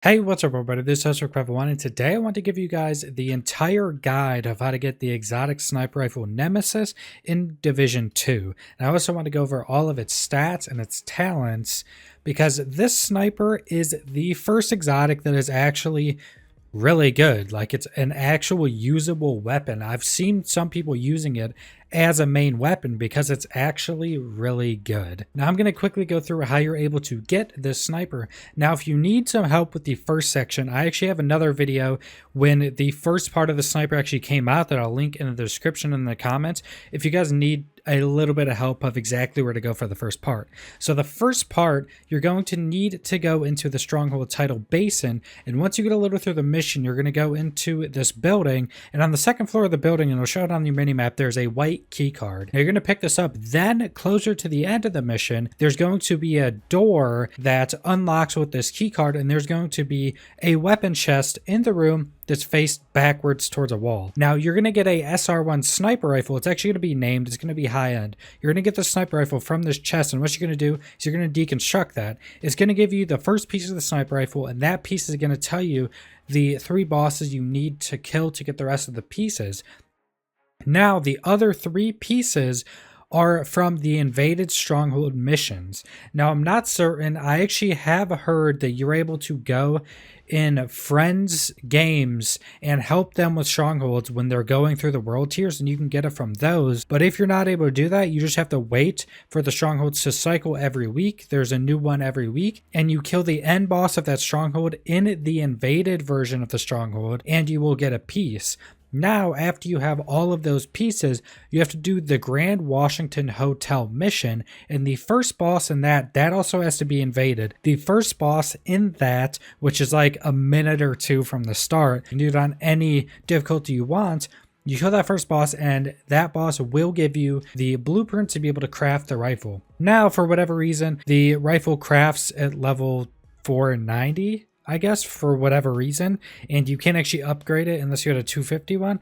Hey, what's up everybody? This is Host One, and today I want to give you guys the entire guide of how to get the exotic sniper rifle Nemesis in Division 2. And I also want to go over all of its stats and its talents because this sniper is the first exotic that is actually really good. Like, it's an actual usable weapon. I've seen some people using it as a main weapon because it's actually really good. Now I'm going to quickly go through how you're able to get this sniper. Now if you need some help with the first section, I actually have another video when the first part of the sniper actually came out that I'll link in the description and in the comments if you guys need a little bit of help of exactly where to go for the first part. So the first part, you're going to need to go into the Stronghold title basin, and once you get a little through the mission, you're going to go into this building, and on the second floor of the building, and it'll show it on your mini map, there's a white key card. Now you're going to pick this up. Then closer to the end of the mission, there's going to be a door that unlocks with this key card, and there's going to be a weapon chest in the room that's faced backwards towards a wall. Now you're going to get a SR1 sniper rifle. It's actually going to be named. It's going to be high end. You're going to get the sniper rifle from this chest, and what you're going to do is you're going to deconstruct that. It's going to give you the first piece of the sniper rifle, and that piece is going to tell you the 3 bosses you need to kill to get the rest of the pieces. Now the other 3 pieces are from the invaded Stronghold missions. Now I'm not certain. I actually have heard that you're able to go in friends games and help them with strongholds when they're going through the world tiers, and you can get it from those. But if you're not able to do that, you just have to wait for the strongholds to cycle every week. There's a new one every week, and you kill the end boss of that stronghold in the invaded version of the stronghold, and you will get a piece. Now, after you have all of those pieces, you have to do the Grand Washington Hotel mission, and the first boss in that also has to be invaded. The first boss in that, which is like a minute or 2 from the start, you can do it on any difficulty you want. You kill that first boss, and that boss will give you the blueprint to be able to craft the rifle. Now, for whatever reason, the rifle crafts at level 490. I guess, for whatever reason, and you can't actually upgrade it unless you had a 250 one.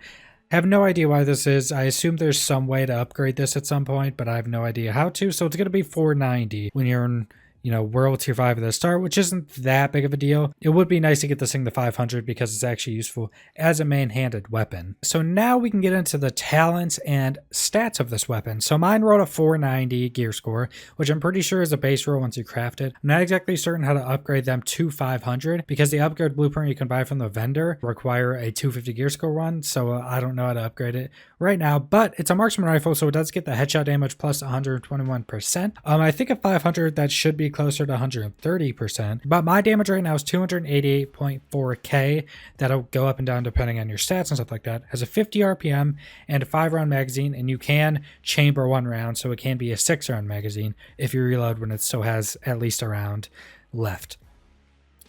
Have no idea why this is. I assume there's some way to upgrade this at some point, but I have no idea how to. So it's going to be 490 when you're in, World Tier 5 at the start, which isn't that big of a deal. It would be nice to get this thing to 500 because it's actually useful as a main-handed weapon. So now we can get into the talents and stats of this weapon. So mine wrote a 490 gear score, which I'm pretty sure is a base roll once you craft it. I'm not exactly certain how to upgrade them to 500 because the upgrade blueprint you can buy from the vendor require a 250 gear score one, so I don't know how to upgrade it right now, but it's a marksman rifle, so it does get the headshot damage plus 121%. I think at 500 that should be closer to 130%, but my damage right now is 288.4k. That'll go up and down depending on your stats and stuff like that. Has a 50 RPM and a 5-round magazine, and you can chamber 1 round, so it can be a 6-round magazine if you reload when it still has at least a round left.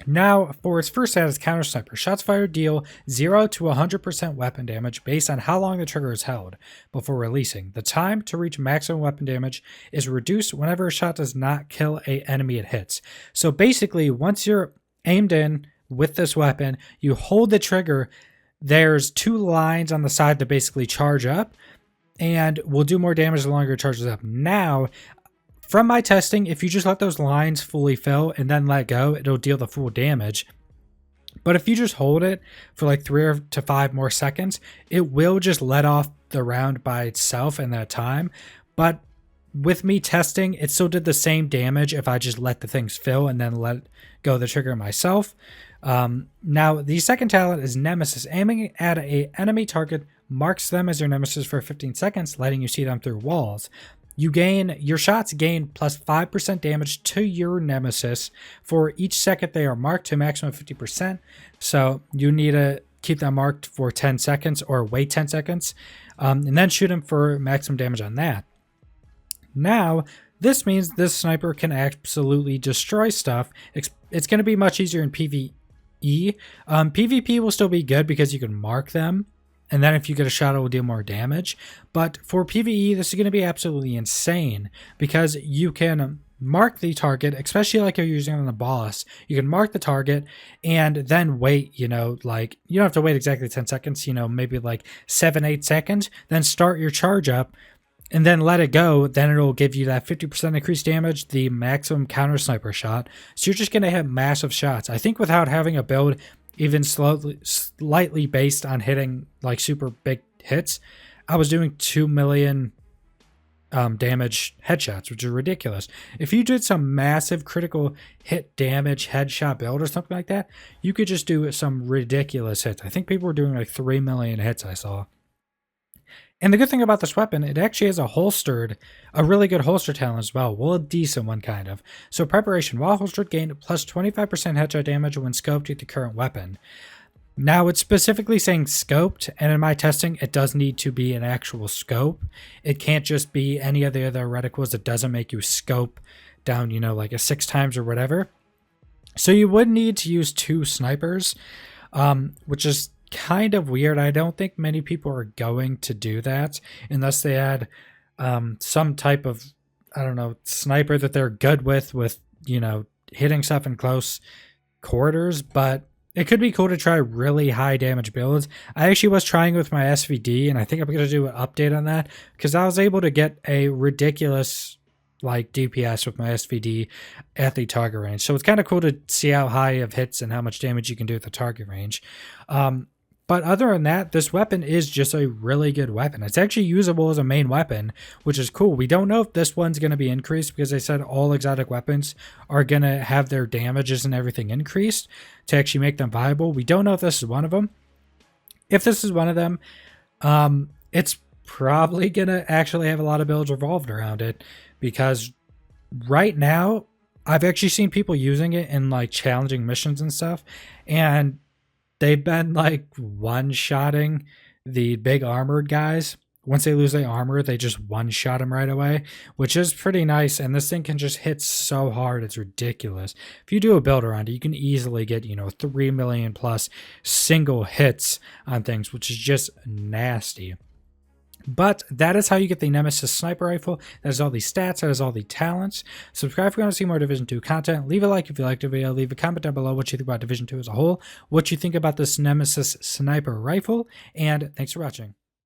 Now, for its first stat is counter sniper. Shots fired deal 0 to 100% weapon damage based on how long the trigger is held before releasing. The time to reach maximum weapon damage is reduced whenever a shot does not kill an enemy it hits. So basically, once you're aimed in with this weapon, you hold the trigger, there's 2 lines on the side to basically charge up, and will do more damage the longer it charges up. Now, from my testing, if you just let those lines fully fill and then let go, it'll deal the full damage. But if you just hold it for like 3 to 5 more seconds, it will just let off the round by itself in that time. But with me testing, it still did the same damage if I just let the things fill and then let go the trigger myself. Now, the second talent is Nemesis. Aiming at an enemy target marks them as your nemesis for 15 seconds, letting you see them through walls. Your shots gain plus 5% damage to your nemesis for each second they are marked to a maximum of 50%. So you need to keep them marked for 10 seconds or wait 10 seconds and then shoot them for maximum damage on that. Now, this means this sniper can absolutely destroy stuff. It's going to be much easier in PvE. PvP will still be good because you can mark them, and then if you get a shot, it will deal more damage. But for PvE, this is going to be absolutely insane because you can mark the target, especially like you're using on the boss. You can mark the target and then wait, like you don't have to wait exactly 10 seconds, maybe like 7-8 seconds, then start your charge up. and then let it go, then it'll give you that 50% increased damage, the maximum counter sniper shot. So you're just going to hit massive shots. I think without having a build even slightly based on hitting like super big hits, I was doing 2 million damage headshots, which is ridiculous. If you did some massive critical hit damage headshot build or something like that, you could just do some ridiculous hits. I think people were doing like 3 million hits I saw. And the good thing about this weapon, it actually has a really good holster talent as well. Well, a decent one kind of. So preparation, while holstered, gain plus 25% headshot damage when scoped with the current weapon. Now it's specifically saying scoped, and in my testing, it does need to be an actual scope. It can't just be any of the other reticles that doesn't make you scope down, like a 6 times or whatever. So you would need to use 2 snipers, which is kind of weird. I don't think many people are going to do that unless they had some type of, I don't know, sniper that they're good with hitting stuff in close quarters. But it could be cool to try really high damage builds. I actually was trying with my SVD, and I think I'm going to do an update on that because I was able to get a ridiculous DPS with my SVD at the target range. So it's kind of cool to see how high of hits and how much damage you can do at the target range. But other than that, this weapon is just a really good weapon. It's actually usable as a main weapon, which is cool. We don't know if this one's going to be increased because they said all exotic weapons are going to have their damages and everything increased to actually make them viable. We don't know if this is one of them. If this is one of them, it's probably going to actually have a lot of builds revolved around it because right now, I've actually seen people using it in challenging missions and stuff, and they've been one-shotting the big armored guys. Once they lose their armor, they just one-shot them right away, which is pretty nice. And this thing can just hit so hard, it's ridiculous. If you do a build around it, you can easily get, 3 million plus single hits on things, which is just nasty. But that is how you get the Nemesis sniper rifle. That is all the stats. That is all the talents. Subscribe if you want to see more Division 2 content. Leave a like if you liked the video. Leave a comment down below what you think about Division 2 as a whole. What you think about this Nemesis sniper rifle. And thanks for watching.